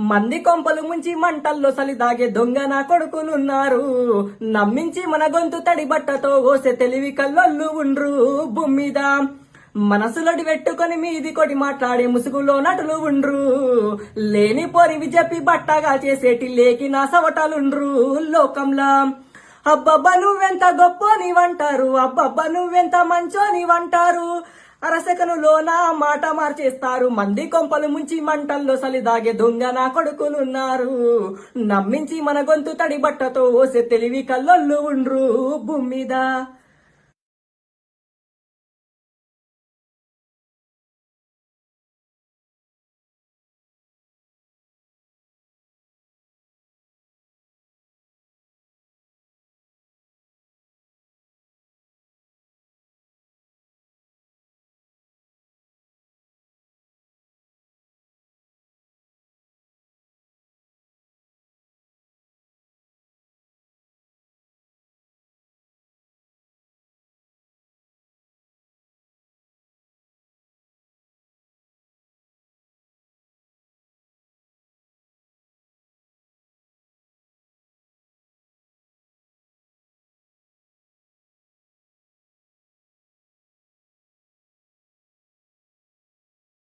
మంది కొంపలు ముంచి మంటల్లో సలి దాగే దొంగ నా కొడుకులున్నారు. నమ్మించి మన గొంతు తడి బట్టతో ఓసే తెలివి కల్లొల్లు ఉండ్రు భూమిద. మనసులోడి పెట్టుకొని మీది కొడి మాట్లాడే ముసుగులో నటులు ఉండ్రు. లేని పోరివి చెప్పి బట్టగా చేసేటి లేకి నా సవటాలుండ్రు లోకంలా. అబ్బబ్బా నువ్వెంత గొప్పనివంటారు, అబ్బబ్బా నువ్వెంత మంచోనివంటారు. అరసెకనులోన మాట మార్చేస్తారు. మంది కొంపలు ముంచి మంటల్లో సలిదాగే దొంగ నా కొడుకులున్నారు. నమ్మించి మన గొంతు తడి బట్టతో ఓసే తెలివి కల్లొల్లు ఉండ్రు భూమిద.